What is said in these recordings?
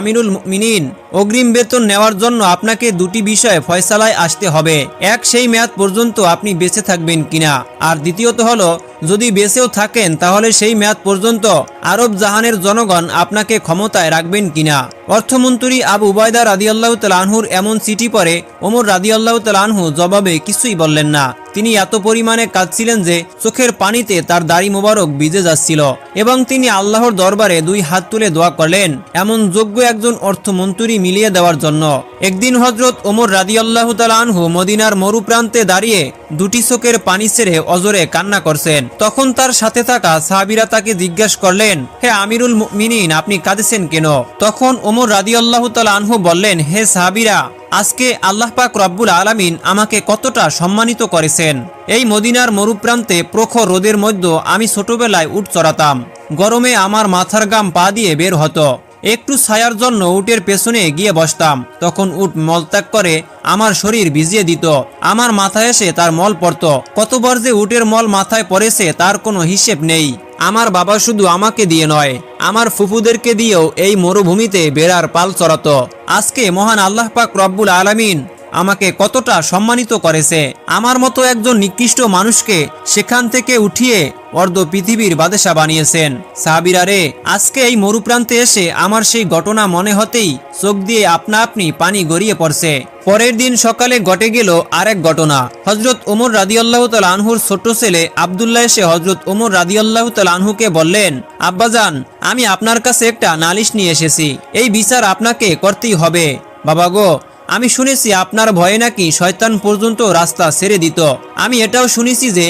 আমিরুল মুমিনিন, অগ্রিম বেতন নেওয়ার জন্য আপনাকে দুটি বিষয়ে ফয়সালায় আসতে হবে। এক, সেই মেয়াদ পর্যন্ত আপনি বেঁচে থাকবেন কিনা, আর দ্বিতীয়ত হলো যদি বেঁচেও থাকেন তাহলে সেই মেয়াদ পর্যন্ত আরব জাহানের জনগণ আপনাকে ক্ষমতায় রাখবেন কিনা। অর্থমন্ত্রী আবু উবায়দা রাদিয়াল্লাহু তাআলা আনহুর এমন চিঠি পড়ে ওমর রাদিয়াল্লাহু তাআলা আনহু জবাবে কিছুই বললেন না। তিনি এত পরিমাণে কাঁদছিলেন যে চোখের পানিতে তার দাড়ি মোবারক ভিজে যাচ্ছিল এবং তিনি আল্লাহর দরবারে দুই হাত তুলে দোয়া করলেন এমন যোগ্য একজন অর্থমন্ত্রী মিলিয়ে দেওয়ার জন্য। একদিন হযরত ওমর রাদিয়াল্লাহু তাআলা আনহু মদিনার মরুপ্রান্তে দাঁড়িয়ে দুটি চোখের পানি ছেড়ে অজরে কান্না করছেন। তখন তার সাথে থাকা সাহাবীরা তাকে জিজ্ঞাসা করলেন, হে আমিরুল মুমিনিন, আপনি কাঁদছেন কেন? তখন ওমর রাদিয়াল্লাহু তাআলা আনহু বললেন, হে সাহাবীরা, আজকে আল্লাহ পাক রব্বুল আলামিন আমাকে কতটা সম্মানিত করেছেন। এই মদিনার মরুপ্রান্তে প্রখর রোদের মধ্যে আমি ছোটবেলায় উট চড়াতাম। গরমে আমার মাথার ঘাম পা দিয়ে বের হতো। একটু ছায়ার জন্য উটের পেছনে গিয়ে বসতাম। তখন উট মলত্যাগ করে আমার শরীর ভিজিয়ে দিত। আমার মাথায় এসে তার মল পড়ত। কতবার যে উটের মল মাথায় পড়েছে তার কোনো হিসেব নেই। আমার বাবা শুধু আমাকে দিয়ে নয়, আমার ফুফুদেরকে দিয়েও এই মরুভূমিতে বেড়ার পাল চড়াতো। আজকে মহান আল্লাহ পাক রব্বুল আলামিন আমাকে কতটা সম্মানিত করেছে। আমার মতো একজন নিকৃষ্ট মানুষকে সেখান থেকে উঠিয়ে অর্ধ পৃথিবীর বাদশা বানিয়েছেন। সাহাবীরা রে, আজকে এই মরুপ্রান্তে এসে আমার সেই ঘটনা মনে হতেই চোখ দিয়ে আপনা আপনি পানি গড়িয়ে পড়ছে। পরের দিন সকালে ঘটে গেল আরেক ঘটনা। হযরত ওমর রাদিয়াল্লাহু তাআলা আনহুর ছোট ছেলে আব্দুল্লাহ এসে হযরত ওমর রাদিয়াল্লাহু তাআলা আনহুকে বললেন, আব্বাজান, আমি আপনার কাছে একটা নালিশ নিয়ে এসেছি। এই বিচার আপনাকে করতেই হবে। বাবা গো, আমি শুনেছি আপনার ভয়ে নাকি শয়তান পর্যন্ত রাস্তা ছেড়ে দিত। আমি এটাও শুনেছি যে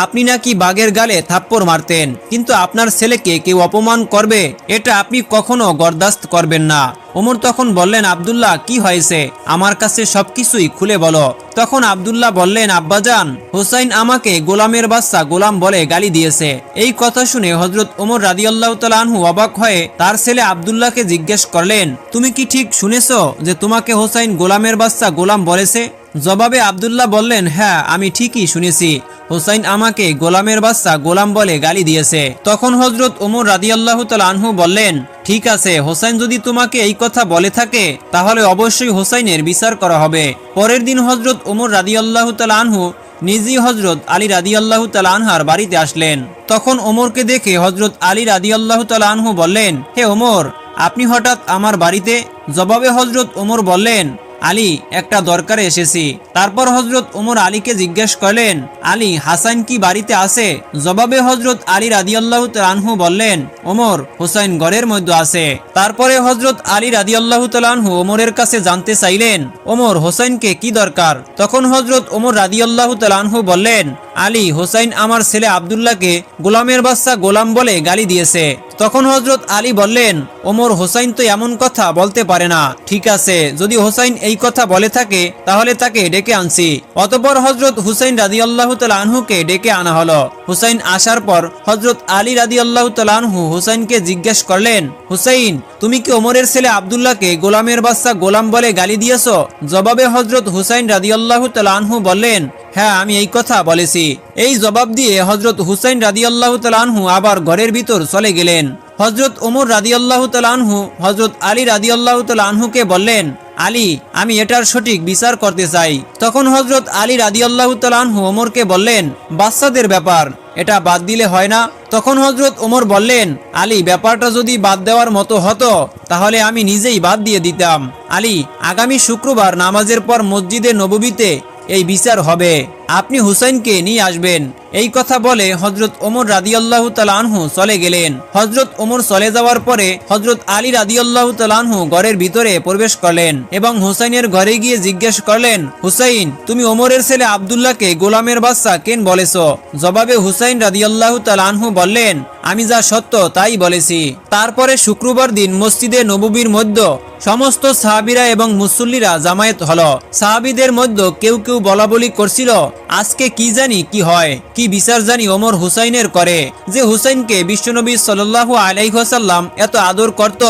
আপনি নাকি বাঘের গালে থাপ্পড় মারতেন, কিন্তু আপনার ছেলেকে কেউ অপমান করবে এটা আপনি কখনো বরদাস্ত করবেন না। ওমর তখন বললেন, আব্দুল্লাহ, কি হয়েছে? আমার কাছে সবকিছুই খুলে বলো। তখন আব্দুল্লাহ বললেন, আব্বাজান, হুসাইন আমাকে গোলামের বাচ্চা গোলাম বলে গালি দিয়েছে। এই কথা শুনে হযরত ওমর রাদিয়াল্লাহু তাআলা আনহু অবাক হয়ে তার ছেলে আব্দুল্লাহকে জিজ্ঞেস করলেন, তুমি কি ঠিক শুনেছো যে তোমাকে হুসাইন গোলামের বাচ্চা গোলাম বলেছে? জবাবে আব্দুল্লাহ বললেন, হ্যাঁ, আমি ঠিকই শুনেছি। হুসাইন আমাকে গোলামের বাচ্চা গোলাম বলে গালি দিয়েছে। তখন হযরত ওমর রাদিয়াল্লাহু তাআলা আনহু বললেন, ঠিক আছে, হোসাইন যদি তোমাকে এই কথা বলে থাকে তাহলে অবশ্যই হোসাইনের বিচার করা হবে। পরের দিন হযরত ওমর রাদিয়াল্লাহু তাআলা আনহু নিজেই হযরত আলী রাদিয়াল্লাহু তাআলা আনহার বাড়িতে আসলেন। তখন ওমরকে দেখে হযরত আলী রাদিয়াল্লাহু তাআলা আনহু বললেন, হে ওমর, আপনি হঠাৎ আমার বাড়িতে? জবাবে হযরত ওমর বললেন, আলী, একটা দরকারে এসেছি। তারপর হযরত ওমর আলীকে জিজ্ঞেস করলেন, আলী, হাসান কি বাড়িতে আছে? জবাবে হযরত আলী রাদিয়াল্লাহু তাআলা আনহু বললেন, ওমর, হুসাইন ঘরের মধ্যে আছে। তারপরে হযরত আলী রাদিয়াল্লাহু তাআলা আনহু ওমরের কাছে জানতে চাইলেন, ওমর, হুসাইনকে কি দরকার? তখন হযরত ওমর রাদিয়াল্লাহু তাআলা আনহু বললেন, আলী, হুসাইন আমার ছেলে আব্দুল্লাহকে গোলামের বাচ্চা গোলাম বলে গালি দিয়েছে। তখন হযরত আলী বললেন, ওমর, হুসাইন তো এমন কথা বলতে পারে না। ঠিক আছে, যদি হুসাইন এই কথা বলে থাকে তাহলে তাকে ডেকে আনছি। অতঃপর হযরত হুসাইন রাদিয়াল্লাহু তাআলা আনহুকে ডেকে আনা হলো। হুসাইন আসার পর হযরত আলী রাদিয়াল্লাহু তাআলা আনহু হুসাইনকে জিজ্ঞেস করলেন, হুসাইন, তুমি কি ওমরের ছেলে আব্দুল্লাহকে গোলামের বাচ্চা গোলাম বলে গালি দিয়েছো? জবাবে হযরত হুসাইন রাদিয়াল্লাহু তাআলা আনহু বললেন, হ্যাঁ, আমি এই কথা বলেছি। এই জবাব দিয়ে হযরত হুসাইন রাদিয়াল্লাহু তাআলা আনহু আবার ঘরের ভিতর চলে গেলেন। হযরত ওমর রাদিয়াল্লাহু তাআলা আনহু হযরত আলী রাদিয়াল্লাহু তাআলা আনহুকে বললেন, আলী, আমি এটার সঠিক বিচার করতে চাই। তখন হযরত আলী রাদিয়াল্লাহু তাআলা আনহু ওমরকে বললেন, বাচ্চাদের ব্যাপার, এটা বাদ দিলে হয় না? তখন হযরত ওমর বললেন, আলী, ব্যাপারটা যদি বাদ দেওয়ার মতো হতো তাহলে আমি নিজেই বাদ দিয়ে দিতাম। আলী, আগামী শুক্রবার নামাজের পর মসজিদে নববীতে এই বিচার হবে। আপনি হুসাইনকে নিয়ে আসবেন। এই কথা বলে হযরত ওমর রাদিয়াল্লাহু তাআলা আনহু চলে গেলেন। হযরত ওমর চলে যাওয়ার পরে হযরত আলী রাদিয়াল্লাহু তাআলা আনহু ঘরের ভিতরে প্রবেশ করলেন এবং হুসাইনের ঘরে গিয়ে জিজ্ঞেস করলেন, হুসাইন, তুমি ওমরের ছেলে আব্দুল্লাহকে গোলামের বাচ্চা কেন বলেছো? জবাবে হুসাইন রাদিয়াল্লাহু তাআলা আনহু বললেন, আমি যা সত্য তাই বলেছি। তারপরে শুক্রবার দিন মসজিদে নববীর মধ্যে সমস্ত সাহাবীরা এবং মুসল্লিরা জামায়াত হলো। সাহাবীদের মধ্যে কেউ কেউ বলাবলি করছিল, আজকে কি জানি কি হয়, কি বিচার জানি ওমর হুসাইনের করে, যে হুসাইনকে বিশ্বনবী সাল্লাল্লাহু আলাইহি ওয়াসাল্লাম এত আদর করত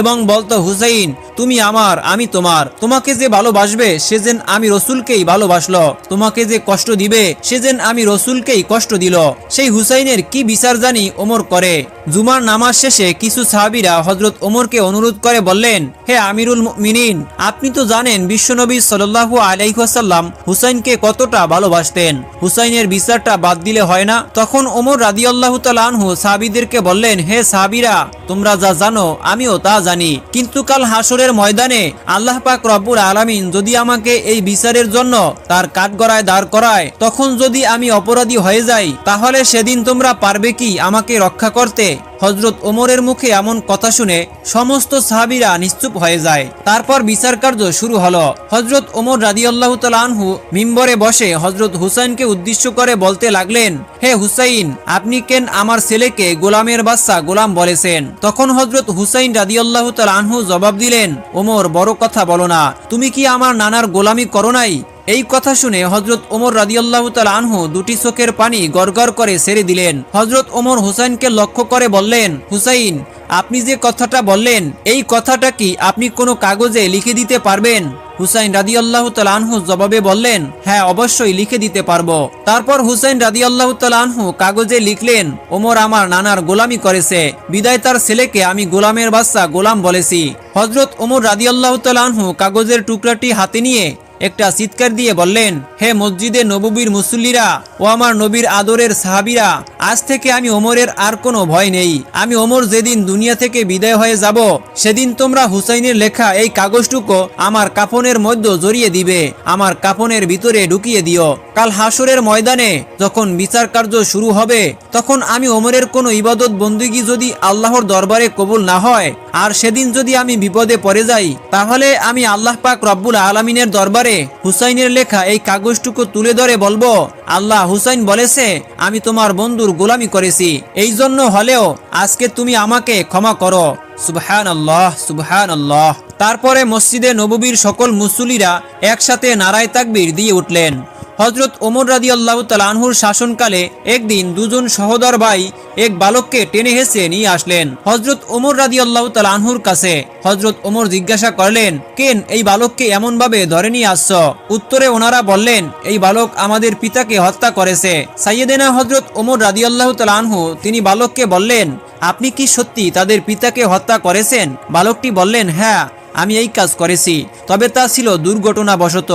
এবং বলতো, হুসাইন তুমি আমার, আমি তোমার। তোমাকে যে ভালোবাসবে সে যেন আমি রসুলকেই ভালোবাসলো, তোমাকে যে কষ্ট দিবে সে যেন আমি রসুলকেই কষ্ট দিল। সেই হুসাইনের কি বিচার জানি ওমর করে। জুমার নামাজ শেষে কিছু সাহাবীরা হযরত ওমরকে অনুরোধ করে বললেন, হে আমিরুল মুমিনিন, আপনি তো জানেন বিশ্বনবী সাল্লাল্লাহু আলাইহি ওয়াসাল্লাম হুসাইনকে কতটা ভালোবাসতেন, হুসাইনের বিচারটা বাদ দিলে হয় না? তখন ওমর রাদিয়াল্লাহু তাআলা আনহু সাহাবীদেরকে বললেন, হে সাহাবীরা, তোমরা যা জানো আমিও তা জানি, কিন্তু কাল হাসরের ময়দানে আল্লাহ পাক রব্বুল আলামিন যদি আমাকে এই বিচারের জন্য তার কাঠগড়ায় দাঁড় করায়, তখন যদি আমি অপরাধী হয়ে যাই, তাহলে সেদিন তোমরা পারবে কি আমাকে রক্ষা করতে? হযরত ওমরের মুখে এমন কথা শুনে সমস্ত সাহাবীরা নিশ্চুপ হয়ে যায়। তারপর বিচার কার্য শুরু হলো। হযরত ওমর রাদিয়াল্লাহু তাআলা আনহু মিম্বরে বসে হযরত হুসাইনকে উদ্দেশ্য করে বলতে লাগলেন, হে হুসাইন, আপনি কেন আমার ছেলেকে গোলামের বাচ্চা গোলাম বলেছেন? তখন হযরত হুসাইন রাদিয়াল্লাহু তাআলা আনহু জবাব দিলেন, ওমর, বড় কথা বলো না, তুমি কি আমার নানার গোলামি করো নাই? এই কথা শুনে হযরত ওমর রাদিয়াল্লাহু তাআলা আনহু দুটি চোখের পানি গড়গড় করে ছেড়ে দিলেন। হযরত ওমর হুসাইনকে লক্ষ্য করে বললেন, হুসাইন, আপনি যে কথাটা বললেন এই কথাটা কি আপনি কোনো কাগজে লিখে দিতে পারবেন? হুসাইন রাদিয়াল্লাহু তাআলা আনহু জবাবে বললেন, হ্যাঁ, অবশ্যই লিখে দিতে পারবো। তারপর হুসাইন রাদিয়াল্লাহু তাআলা আনহু কাগজে লিখলেন, ওমর আমার নানার গোলামি করেছে, বিদায় তার ছেলেকে আমি গোলামের বাচ্চা গোলাম বলেছি। হযরত ওমর রাদিয়াল্লাহু তাআলা আনহু কাগজের টুকরাটি হাতে নিয়ে একটা চিৎকার দিয়ে বললেন, হে মসজিদে নববীর মুসল্লিরা ও আমার নবীর আদরের সাহাবীরা, আজ থেকে আমি ওমরের আর কোনো ভয় নেই। আমি ওমর যেদিন দুনিয়া থেকে বিদায় হয়ে যাব, সেদিন তোমরা হুসাইনের লেখা এই কাগজটুকু আমার কাফনের মধ্যে জড়িয়ে দিবে, আমার কাফনের ভিতরে ঢুকিয়ে দিও। কাল হাসরের ময়দানে যখন বিচার কার্য শুরু হবে, তখন আমি ওমরের কোনো ইবাদত বন্দেগী যদি আল্লাহর দরবারে কবুল না হয়, আর সেদিন যদি আমি বিপদে পড়ে যাই, তাহলে আমি আল্লাহ পাক রব্বুল আলামিনের দরবারে হুসাইনের লেখা এই কাগজটুকু তুলে ধরে বলবো, আল্লাহ, হুসাইন বলেছে আমি তোমার বন্ধুর গোলামি করেছি, এই জন্য হলেও আজকে তুমি আমাকে ক্ষমা করো। সুবহানাল্লাহ, সুবহানাল্লাহ। তারপরে মসজিদে নববীর সকল মুসল্লিরা একসাথে নারায়ে তাকবীর দিয়ে উঠলেন। হযরত ওমর রাদিয়াল্লাহু তাআলা আনহুর শাসনকালে একদিন দুজন সহোদর ভাই এক বালককে টেনে হেঁচে নিয়ে আসলেন হযরত ওমর রাদিয়াল্লাহু তাআলা আনহুর কাছে। হযরত ওমর জিজ্ঞাসা করলেন, কেন এই বালককে এমন ভাবে ধরে নিয়ে আসছো? উত্তরে ওনারা বললেন, এই বালক আমাদের পিতাকে হত্যা করেছে। সাইয়েদেনা হযরত ওমর রাদিয়াল্লাহু তাআলা আনহু তিনি বালককে বললেন, আপনি কি সত্যি তাদের পিতাকে হত্যা করেছেন? বালকটি বললেন, হ্যাঁ, আমি এই কাজ করেছি, তবে তা ছিল দুর্ঘটনাবশত।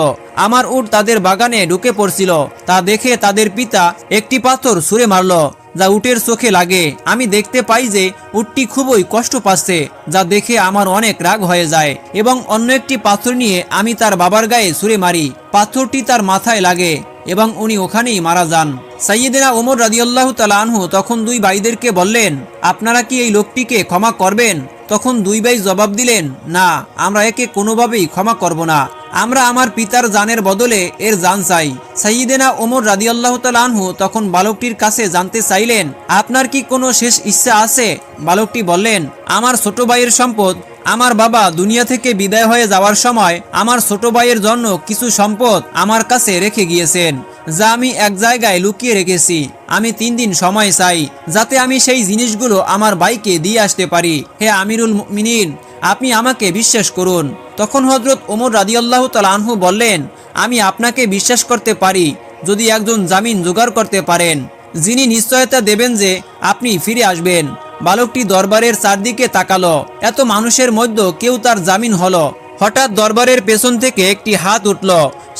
আমার উট তাদের বাগানে ঢুকে পড়ছিল, তা দেখে তাদের পিতা একটি পাথর ছুঁড়ে মারল, যা উটের চোখে লাগে। আমি দেখতে পাই যে উটটি খুবই কষ্ট পাচ্ছে, যা দেখে আমার অনেক রাগ হয়ে যায়, এবং অন্য একটি পাথর নিয়ে আমি তার বাবার গায়ে ছুঁড়ে মারি। পাথরটি তার মাথায় লাগে এবং উনি ওখানেই মারা যান। সাইয়েদেনা ওমর রাদিয়াল্লাহু তাআলা আনহু তখন দুই ভাইদেরকে বললেন, আপনারা কি এই লোকটিকে ক্ষমা করবেন? তখন দুই ভাই জবাব দিলেন, না, আমরা একে কোনোভাবেই ক্ষমা করব না, আমরা আমার পিতার জানের বদলে এর জান চাই। সাইয়েদেনা ওমর রাদিয়াল্লাহু তাআলা আনহু তখন বালকটির কাছে জানতে চাইলেন, আপনার কি কোনো শেষ ইচ্ছা আছে? বালকটি বললেন, আমার ছোট ভাইয়ের সম্পদ, আমার বাবা দুনিয়া থেকে বিদায় হয়ে যাওয়ার সময় আমার ছোট ভাইয়ের জন্য কিছু সম্পদ আমার কাছে রেখে গিয়েছেন, যা আমি এক জায়গায় লুকিয়ে রেখেছি। আমি 3 দিন সময় চাই, যাতে আমি সেই জিনিসগুলো আমার ভাইকে দিয়ে আসতে পারি। হে আমিরুল মুমিনিন, আপনি আমাকে বিশ্বাস করুন। তখন হযরত ওমর রাদিয়াল্লাহু তাআলা আনহু বললেন, আমি আপনাকে বিশ্বাস করতে পারি যদি একজন জামিন জোগাড় করতে পারেন, যিনি নিশ্চয়তা দেবেন যে আপনি ফিরে আসবেন। বালকটি দরবারের চারদিকে তাকালো, এত মানুষের মধ্যে কেউ তার জামিন হলো। হঠাৎ দরবারের পেছন থেকে একটি হাত উঠল।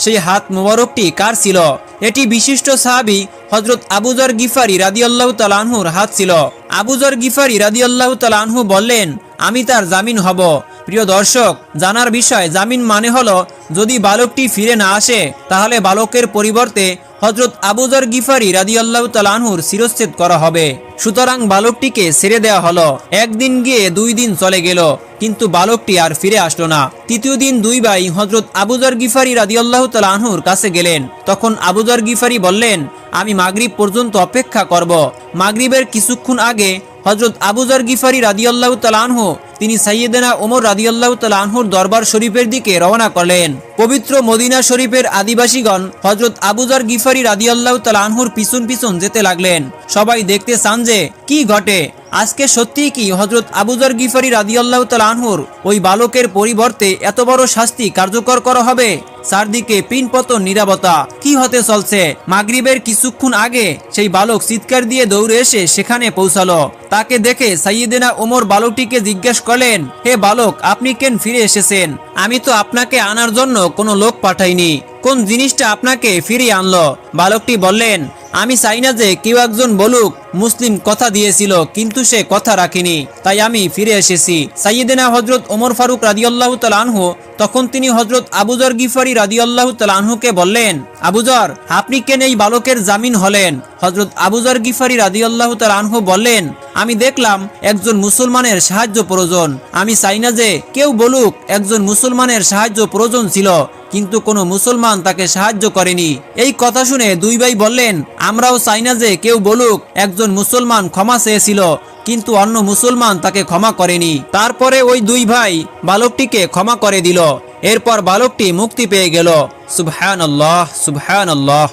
সেই হাত মোবারকটি কার ছিল? এটি বিশিষ্ট সাহাবী হযরত আবু যর গিফারি রাদিয়াল্লাহু তাআলা আনহুর হাত ছিল। আবু যর গিফারি রাদিয়াল্লাহু তাআলা আনহু বললেন, আমি তার জামিন হব। প্রিয় দর্শক, জানার বিষয়, জামিন মানে হলো যদি বালকটি ফিরে না আসে, তাহলে বালকের পরিবর্তে হযরত আবু যর গিফারি রাদিয়াল্লাহু তাআলা আনহুর শিরচ্ছেদ করা হবে। সুতরাং বালকটিকে ছেড়ে দেওয়া হলো। একদিন গিয়ে 2 দিন চলে গেল, কিন্তু বালকটি আর ফিরে আসলো না। তৃতীয় দিন দুই ভাই হযরত আবু যর গিফারি রাদিয়াল্লাহু তাআলা আনহুর কাছে গেলেন। তখন আবু যর গিফারি বললেন, আমি মাগরিব পর্যন্ত অপেক্ষা করব। মাগরিবের কিছুক্ষণ আগে হযরত আবু যর গিফারি রাদিয়াল্লাহু তাআলা আনহু তিনি সাইয়েদেনা ওমর রাদিয়াল্লাহু তাআলা আনহুর দরবার শরীফের দিকে রওনা করলেন। পবিত্র মদিনা শরীফের আদিবাসীগণ হযরত আবু যর গিফারি রাদিয়াল্লাহু তাআলা আনহুর পিছন পিছন যেতে লাগলেন। সবাই দেখতে চান যে কি ঘটে। আজকে সত্যিই কি হযরত আবু যর গিফারি রাদিয়াল্লাহু তাআলা আনহুর ওই বালকের পরিবর্তে এত বড় শাস্তি কার্যকর করা হবে? চারদিকে পিনপতন নীরবতা। কি হতে চলছে? মাগরিবের কিছুক্ষণ আগে সেই বালক চিৎকার দিয়ে দৌড়ে এসে সেখানে পৌঁছালো। তাকে দেখে সাইয়েদেনা ওমর বালকটিকে জিজ্ঞেস করলেন, হে বালক, আপনি কেন ফিরে এসেছেন? আমি তো আপনাকে আনার জন্য কোনো লোক পাঠাইনি। কোন জিনিসটা আপনাকে ফিরিয়ে আনলো? বালকটি বললেন, আমি চাই না যে কেউ একজন বলুক মুসলিম কথা দিয়েছিল কিন্তু সে কথা রাখেনি, তাই আমি ফিরে এসেছি। সাইয়েদেনা হযরত ওমর ফারুক রাদিয়াল্লাহু তাআলা আনহু তখন তিনি হযরত আবু যর গিফারি রাদিয়াল্লাহু তাআলা আনহুকে বললেন, আবু যর, আপনি কেন এই বালকের জামিন হলেন? হযরত আবু যর গিফারি রাদিয়াল্লাহু তাআলা আনহু বললেন, আমি দেখলাম একজন মুসলমানের সাহায্য প্রয়োজন। আমি চাই না যে কেউ বলুক একজন মুসলমানের সাহায্য প্রয়োজন ছিল কিন্তু কোনো মুসলমান তাকে সাহায্য করেনি। এই কথা শুনে দুই ভাই বললেন, আমরাও চাই না যে কেউ বলুক একজন মুসলমান ক্ষমা চেয়েছিল কিন্তু অন্য মুসলমান তাকে ক্ষমা করেনি। তারপরে ওই দুই ভাই বালকটিকে ক্ষমা করে দিল। এরপর বালকটি মুক্তি পেয়ে গেল। সুবহানাল্লাহ, সুবহানাল্লাহ।